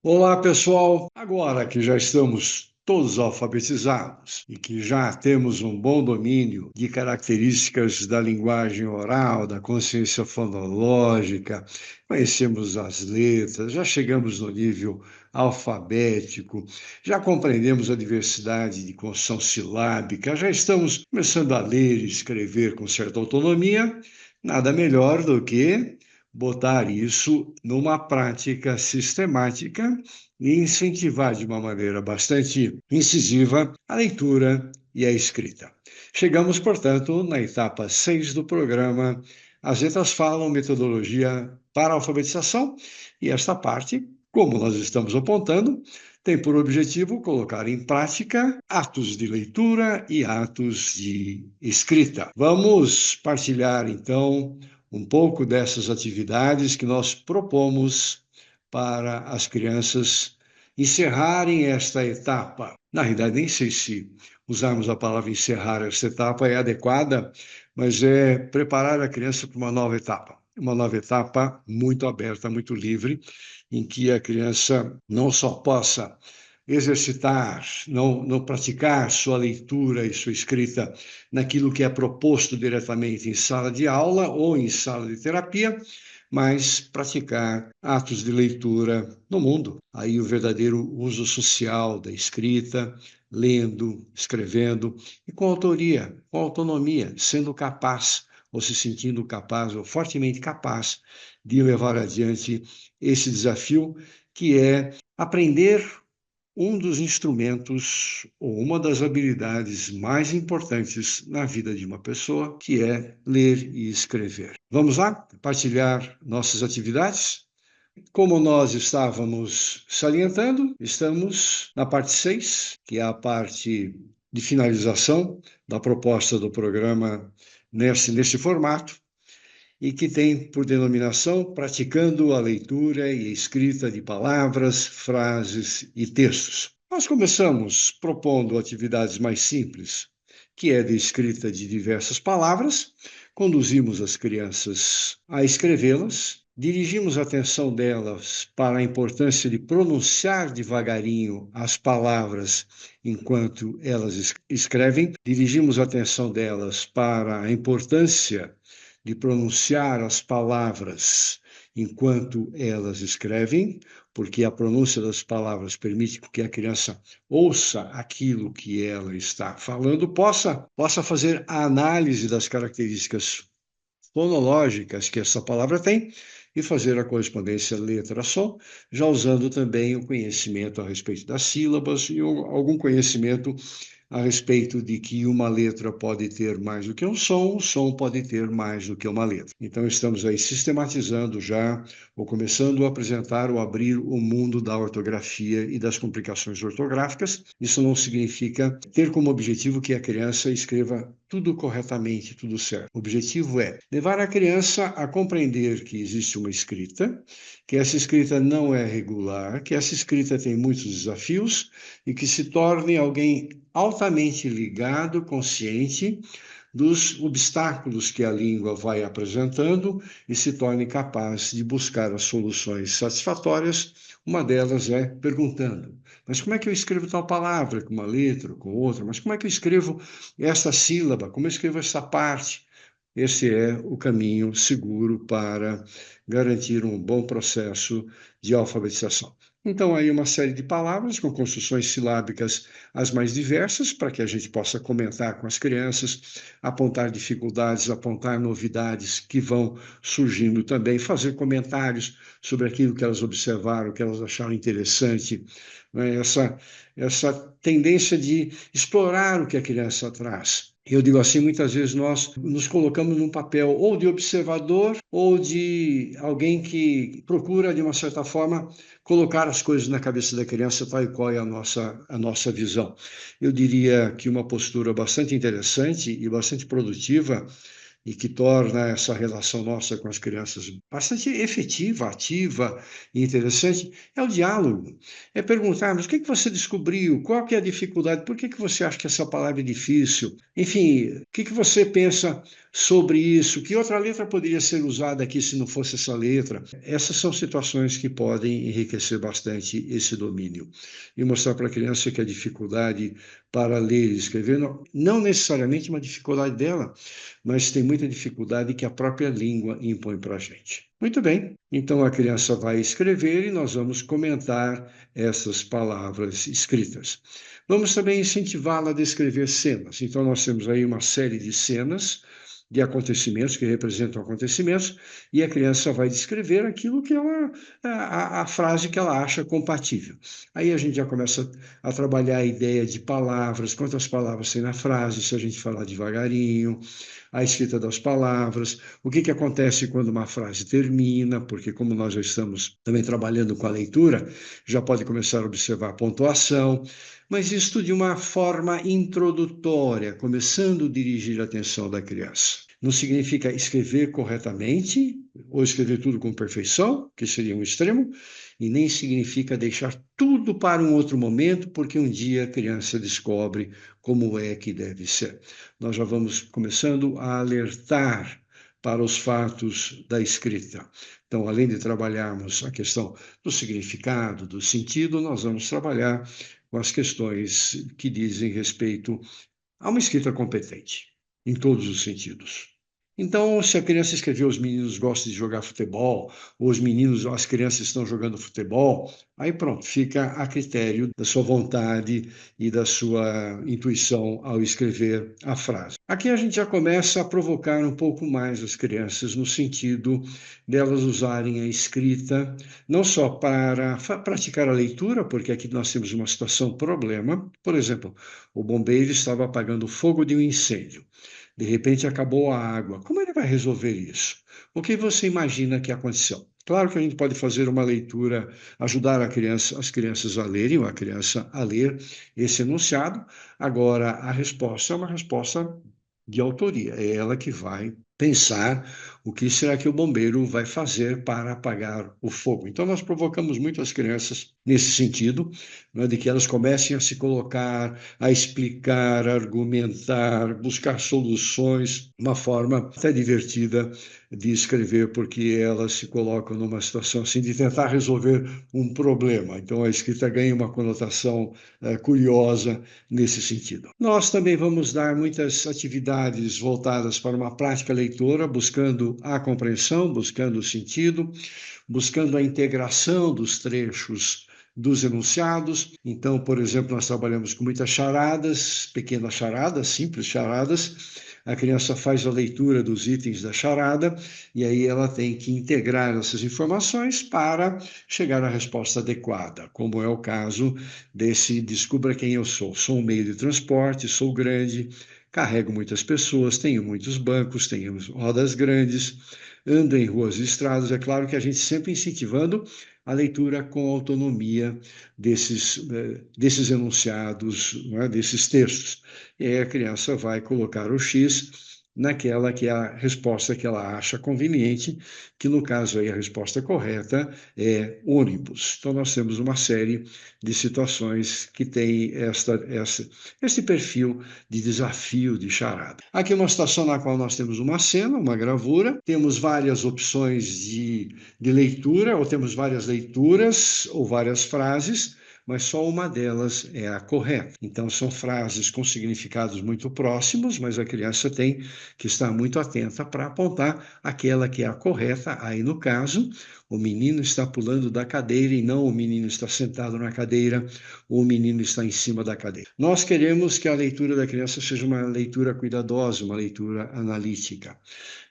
Olá, pessoal! Agora que já estamos todos alfabetizados e que já temos um bom domínio de características da linguagem oral, da consciência fonológica, conhecemos as letras, já chegamos no nível alfabético, já compreendemos a diversidade de construção silábica, já estamos começando a ler e escrever com certa autonomia, nada melhor do que botar isso numa prática sistemática e incentivar de uma maneira bastante incisiva a leitura e a escrita. Chegamos, portanto, na etapa 6 do programa As Letras Falam, Metodologia para a Alfabetização, e esta parte, como nós estamos apontando, tem por objetivo colocar em prática atos de leitura e atos de escrita. Vamos partilhar, então, um pouco dessas atividades que nós propomos para as crianças encerrarem esta etapa. Na realidade, nem sei se usarmos a palavra encerrar esta etapa é adequada, mas é preparar a criança para uma nova etapa. Uma nova etapa muito aberta, muito livre, em que a criança não só possa exercitar, não praticar sua leitura e sua escrita naquilo que é proposto diretamente em sala de aula ou em sala de terapia, mas praticar atos de leitura no mundo. Aí o verdadeiro uso social da escrita, lendo, escrevendo e com autoria, com autonomia, sendo capaz ou se sentindo capaz ou fortemente capaz de levar adiante esse desafio que é aprender um dos instrumentos ou uma das habilidades mais importantes na vida de uma pessoa, que é ler e escrever. Vamos lá partilhar nossas atividades? Como nós estávamos salientando, estamos na parte 6, que é a parte de finalização da proposta do programa nesse formato, e que tem por denominação praticando a leitura e escrita de palavras, frases e textos. Nós começamos propondo atividades mais simples, que é de escrita de diversas palavras, conduzimos as crianças a escrevê-las, dirigimos a atenção delas para a importância de pronunciar devagarinho as palavras enquanto elas escrevem, dirigimos a atenção delas para a importância de pronunciar as palavras enquanto elas escrevem, porque a pronúncia das palavras permite que a criança ouça aquilo que ela está falando, possa fazer a análise das características fonológicas que essa palavra tem e fazer a correspondência letra-som, já usando também o conhecimento a respeito das sílabas e algum conhecimento a respeito de que uma letra pode ter mais do que um som, o som pode ter mais do que uma letra. Então, estamos aí sistematizando já, ou começando a apresentar ou abrir o mundo da ortografia e das complicações ortográficas. Isso não significa ter como objetivo que a criança escreva tudo corretamente, tudo certo. O objetivo é levar a criança a compreender que existe uma escrita, que essa escrita não é regular, que essa escrita tem muitos desafios e que se torne alguém altamente ligado, consciente dos obstáculos que a língua vai apresentando e se torne capaz de buscar as soluções satisfatórias. Uma delas é perguntando: mas como é que eu escrevo tal palavra, com uma letra, com outra? Mas como é que eu escrevo essa sílaba? Como eu escrevo essa parte? Esse é o caminho seguro para garantir um bom processo de alfabetização. Então, aí uma série de palavras com construções silábicas as mais diversas, para que a gente possa comentar com as crianças, apontar dificuldades, apontar novidades que vão surgindo também, fazer comentários sobre aquilo que elas observaram, que elas acharam interessante, né? Essa tendência de explorar o que a criança traz. Eu digo assim, muitas vezes nós nos colocamos num papel ou de observador ou de alguém que procura, de uma certa forma, colocar as coisas na cabeça da criança tal e qual é a nossa visão. Eu diria que uma postura bastante interessante e bastante produtiva e que torna essa relação nossa com as crianças bastante efetiva, ativa e interessante, é o diálogo. É perguntarmos o que você descobriu, qual que é a dificuldade, por que você acha que essa palavra é difícil? Enfim, o que você pensa sobre isso, que outra letra poderia ser usada aqui se não fosse essa letra. Essas são situações que podem enriquecer bastante esse domínio e mostrar para a criança que a dificuldade para ler e escrever não necessariamente uma dificuldade dela, mas tem muita dificuldade que a própria língua impõe para a gente. Muito bem, então a criança vai escrever e nós vamos comentar essas palavras escritas. Vamos também incentivá-la a descrever cenas. Então nós temos aí uma série de cenas de acontecimentos que representam acontecimentos e a criança vai descrever aquilo que ela a frase que ela acha compatível. Aí a gente já começa a trabalhar a ideia de palavras, quantas palavras tem na frase, se a gente falar devagarinho, a escrita das palavras, o que acontece quando uma frase termina, porque como nós já estamos também trabalhando com a leitura, já pode começar a observar a pontuação, mas isto de uma forma introdutória, começando a dirigir a atenção da criança. Não significa escrever corretamente, ou escrever tudo com perfeição, que seria um extremo, e nem significa deixar tudo para um outro momento, porque um dia a criança descobre como é que deve ser. Nós já vamos começando a alertar para os fatos da escrita. Então, além de trabalharmos a questão do significado, do sentido, nós vamos trabalhar com as questões que dizem respeito a uma escrita competente, em todos os sentidos. Então, se a criança escreveu os meninos gostam de jogar futebol, ou os meninos, as crianças estão jogando futebol, aí pronto, fica a critério da sua vontade e da sua intuição ao escrever a frase. Aqui a gente já começa a provocar um pouco mais as crianças no sentido delas usarem a escrita, não só para praticar a leitura, porque aqui nós temos uma situação problema. Por exemplo, o bombeiro estava apagando o fogo de um incêndio. De repente acabou a água. Como ele vai resolver isso? O que você imagina que aconteceu? Claro que a gente pode fazer uma leitura, ajudar as crianças a lerem, ou a criança a ler esse enunciado. Agora, a resposta é uma resposta de autoria. É ela que vai pensar o que será que o bombeiro vai fazer para apagar o fogo. Então, nós provocamos muito as crianças nesse sentido, né, de que elas comecem a se colocar, a explicar, a argumentar, buscar soluções, uma forma até divertida de escrever, porque elas se colocam numa situação assim de tentar resolver um problema. Então, a escrita ganha uma conotação curiosa nesse sentido. Nós também vamos dar muitas atividades voltadas para uma prática leitora, buscando a compreensão, buscando o sentido, buscando a integração dos trechos dos enunciados. Então, por exemplo, nós trabalhamos com muitas charadas, pequenas charadas, simples charadas. A criança faz a leitura dos itens da charada e aí ela tem que integrar essas informações para chegar à resposta adequada, como é o caso desse Descubra Quem Eu Sou. Sou um meio de transporte, sou grande, carrego muitas pessoas, tenho muitos bancos, tenho rodas grandes, ando em ruas e estradas. É claro que a gente sempre incentivando a leitura com autonomia desses enunciados, né, desses textos. E aí a criança vai colocar o X naquela que é a resposta que ela acha conveniente, que no caso aí a resposta correta é ônibus. Então nós temos uma série de situações que tem esse perfil de desafio de charada. Aqui é uma situação na qual nós temos uma cena, uma gravura, temos várias opções de leitura, ou temos várias leituras ou várias frases, mas só uma delas é a correta. Então, são frases com significados muito próximos, mas a criança tem que estar muito atenta para apontar aquela que é a correta. Aí, no caso, o menino está pulando da cadeira e não o menino está sentado na cadeira ou o menino está em cima da cadeira. Nós queremos que a leitura da criança seja uma leitura cuidadosa, uma leitura analítica.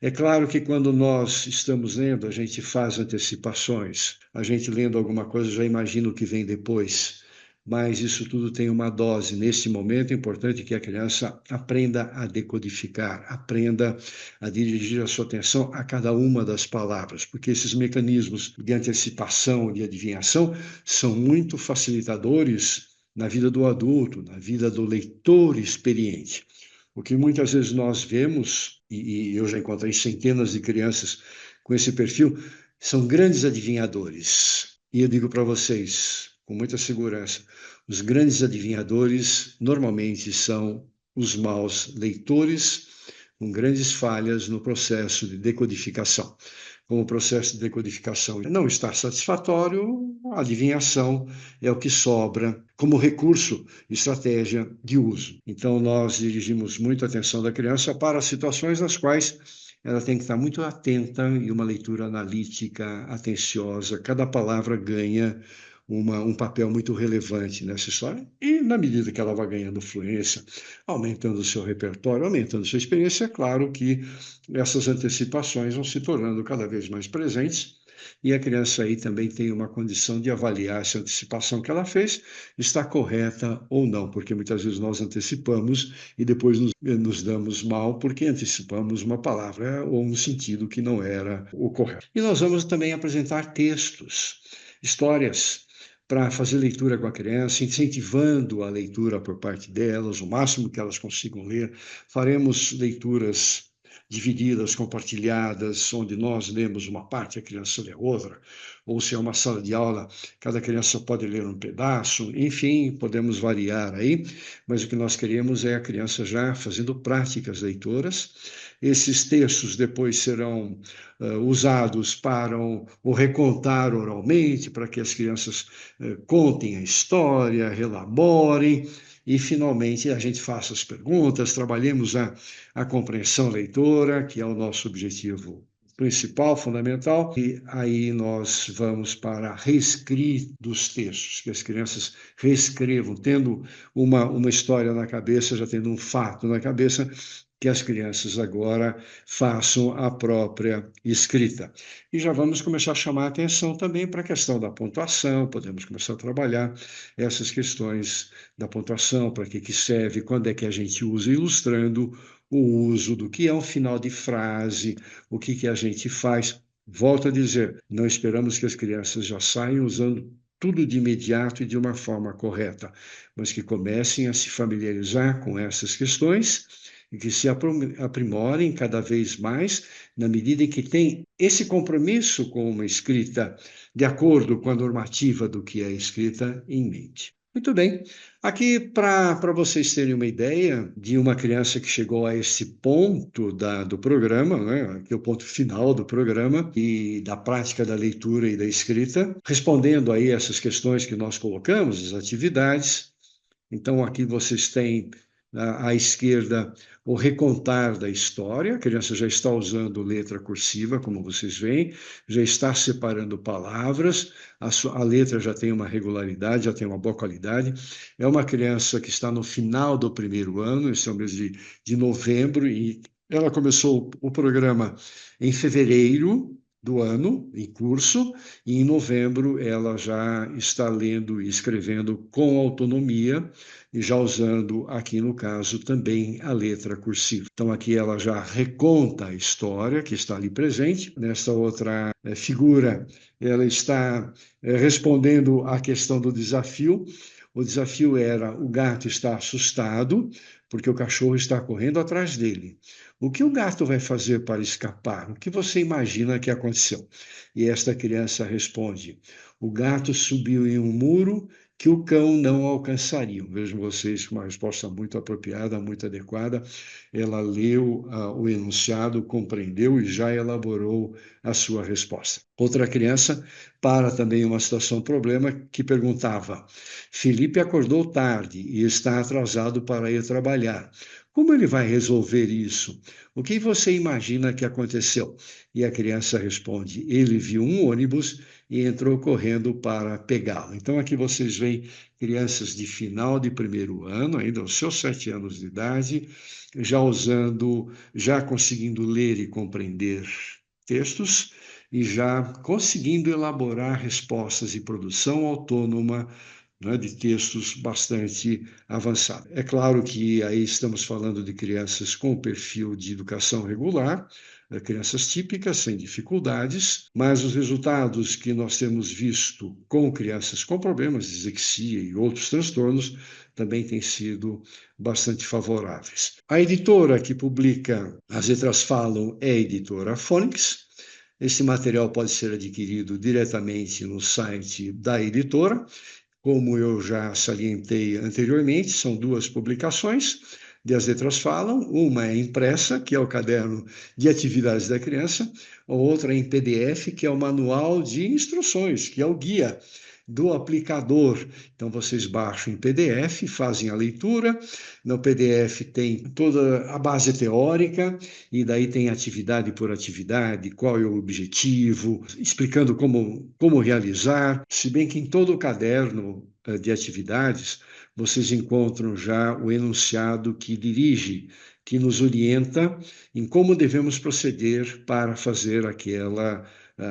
É claro que quando nós estamos lendo, a gente faz antecipações. A gente lendo alguma coisa já imagina o que vem depois. Mas isso tudo tem uma dose. Nesse momento é importante que a criança aprenda a decodificar, aprenda a dirigir a sua atenção a cada uma das palavras, porque esses mecanismos de antecipação, de adivinhação, são muito facilitadores na vida do adulto, na vida do leitor experiente. O que muitas vezes nós vemos, e eu já encontrei centenas de crianças com esse perfil, são grandes adivinhadores. E eu digo para vocês, com muita segurança, os grandes adivinhadores normalmente são os maus leitores, com grandes falhas no processo de decodificação. Como o processo de decodificação não está satisfatório, a adivinhação é o que sobra como recurso, estratégia de uso. Então, nós dirigimos muita atenção da criança para situações nas quais ela tem que estar muito atenta e uma leitura analítica, atenciosa. Cada palavra ganha um papel muito relevante nessa história. E, na medida que ela vai ganhando fluência, aumentando o seu repertório, aumentando sua experiência, é claro que essas antecipações vão se tornando cada vez mais presentes. E a criança aí também tem uma condição de avaliar se a antecipação que ela fez está correta ou não, porque muitas vezes nós antecipamos e depois nos damos mal porque antecipamos uma palavra ou um sentido que não era o correto. E nós vamos também apresentar textos, histórias, para fazer leitura com a criança, incentivando a leitura por parte delas, o máximo que elas consigam ler. Faremos leituras divididas, compartilhadas, onde nós lemos uma parte, a criança lê outra, ou se é uma sala de aula, cada criança pode ler um pedaço, enfim, podemos variar aí, mas o que nós queremos é a criança já fazendo práticas leitoras. Esses textos depois serão usados para o recontar oralmente, para que as crianças contem a história, relaborem, e, finalmente, a gente faça as perguntas, trabalhemos a compreensão leitora, que é o nosso objetivo principal, fundamental, e aí nós vamos para a reescrita dos textos, que as crianças reescrevam, tendo uma história na cabeça, já tendo um fato na cabeça, que as crianças agora façam a própria escrita. E já vamos começar a chamar a atenção também para a questão da pontuação, podemos começar a trabalhar essas questões da pontuação, para que serve, quando é que a gente usa, ilustrando o uso do que é um final de frase, o que a gente faz. Volto a dizer, não esperamos que as crianças já saiam usando tudo de imediato e de uma forma correta, mas que comecem a se familiarizar com essas questões e que se aprimorem cada vez mais, na medida em que tem esse compromisso com uma escrita de acordo com a normativa do que é escrita em mente. Muito bem, aqui para vocês terem uma ideia de uma criança que chegou a esse ponto do programa, né, que é o ponto final do programa, e da prática da leitura e da escrita, respondendo aí essas questões que nós colocamos, as atividades. Então, aqui vocês têm à esquerda o recontar da história, a criança já está usando letra cursiva, como vocês veem, já está separando palavras, a letra já tem uma regularidade, já tem uma boa qualidade. É uma criança que está no final do primeiro ano, esse é o mês de novembro, e ela começou o programa em fevereiro do ano, em curso, e em novembro ela já está lendo e escrevendo com autonomia, e já usando aqui no caso também a letra cursiva. Então aqui ela já reconta a história que está ali presente. Nesta outra figura, ela está respondendo à questão do desafio. O desafio era: o gato está assustado porque o cachorro está correndo atrás dele. O que o gato vai fazer para escapar? O que você imagina que aconteceu? E esta criança responde: o gato subiu em um muro que o cão não alcançaria. Vejam vocês, uma resposta muito apropriada, muito adequada. Ela leu o enunciado, compreendeu e já elaborou a sua resposta. Outra criança para também uma situação problema que perguntava: Felipe acordou tarde e está atrasado para ir trabalhar. Como ele vai resolver isso? O que você imagina que aconteceu? E a criança responde: ele viu um ônibus e entrou correndo para pegá-lo. Então, aqui vocês veem crianças de final de primeiro ano, ainda aos seus 7 anos de idade, já conseguindo ler e compreender textos e já conseguindo elaborar respostas e produção autônoma, né, de textos bastante avançados. É claro que aí estamos falando de crianças com perfil de educação regular, crianças típicas, sem dificuldades, mas os resultados que nós temos visto com crianças com problemas de dislexia e outros transtornos também têm sido bastante favoráveis. A editora que publica As Letras Falam é a editora Phonics. Esse material pode ser adquirido diretamente no site da editora. Como eu já salientei anteriormente, são 2 publicações. de As Letras Falam. Uma é impressa, que é o caderno de atividades da criança, a outra é em PDF, que é o manual de instruções, que é o guia do aplicador. Então, vocês baixam em PDF, fazem a leitura. No PDF tem toda a base teórica, e daí tem atividade por atividade, qual é o objetivo, explicando como realizar. Se bem que em todo o caderno de atividades, vocês encontram já o enunciado que dirige, que nos orienta em como devemos proceder para fazer aquela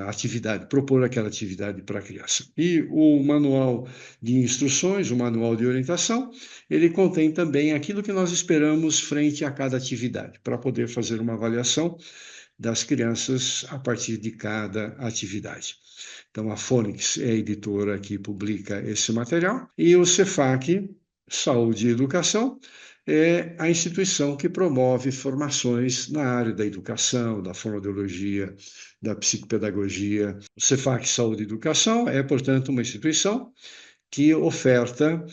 atividade, propor aquela atividade para a criança. E o manual de instruções, o manual de orientação, ele contém também aquilo que nós esperamos frente a cada atividade, para poder fazer uma avaliação das crianças a partir de cada atividade. Então, a Fônix é a editora que publica esse material, e o Cefac, Saúde e Educação, é a instituição que promove formações na área da educação, da fonoaudiologia, da psicopedagogia. O Cefac Saúde e Educação é, portanto, uma instituição que oferta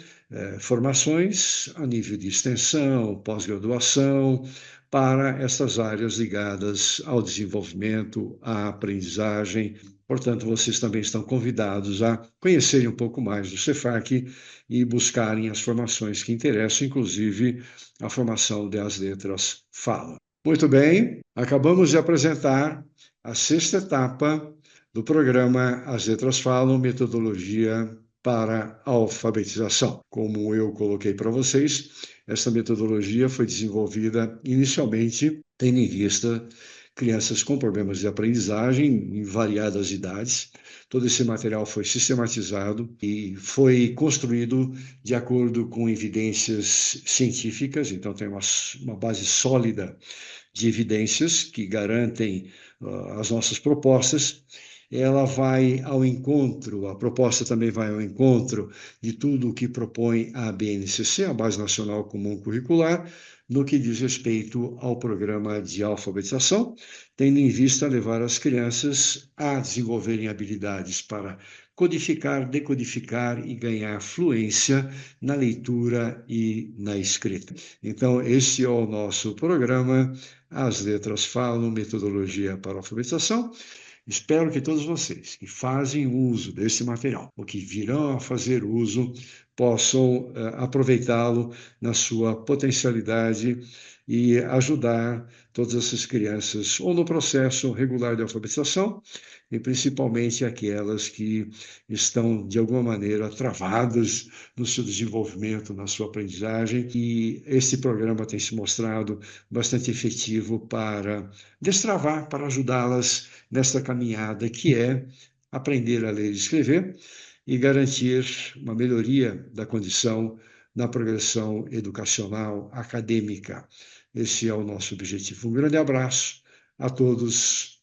formações a nível de extensão, pós-graduação, para essas áreas ligadas ao desenvolvimento, à aprendizagem. Portanto, vocês também estão convidados a conhecerem um pouco mais do Cefac e buscarem as formações que interessam, inclusive a formação das Letras Falam. Muito bem, acabamos de apresentar a sexta etapa do programa As Letras Falam, metodologia para a alfabetização. Como eu coloquei para vocês, essa metodologia foi desenvolvida inicialmente tendo em vista crianças com problemas de aprendizagem em variadas idades. Todo esse material foi sistematizado e foi construído de acordo com evidências científicas, então tem uma base sólida de evidências que garantem as nossas propostas. Ela vai ao encontro, a proposta também vai ao encontro de tudo o que propõe a BNCC, a Base Nacional Comum Curricular, no que diz respeito ao programa de alfabetização, tendo em vista levar as crianças a desenvolverem habilidades para codificar, decodificar e ganhar fluência na leitura e na escrita. Então, esse é o nosso programa, As Letras Falam, metodologia para a alfabetização. Espero que todos vocês que fazem uso desse material, ou que virão a fazer uso, possam aproveitá-lo na sua potencialidade e ajudar todas essas crianças, ou no processo regular de alfabetização, e principalmente aquelas que estão, de alguma maneira, travadas no seu desenvolvimento, na sua aprendizagem. E esse programa tem se mostrado bastante efetivo para destravar, para ajudá-las nesta caminhada que é aprender a ler e escrever e garantir uma melhoria da condição na progressão educacional acadêmica. Esse é o nosso objetivo. Um grande abraço a todos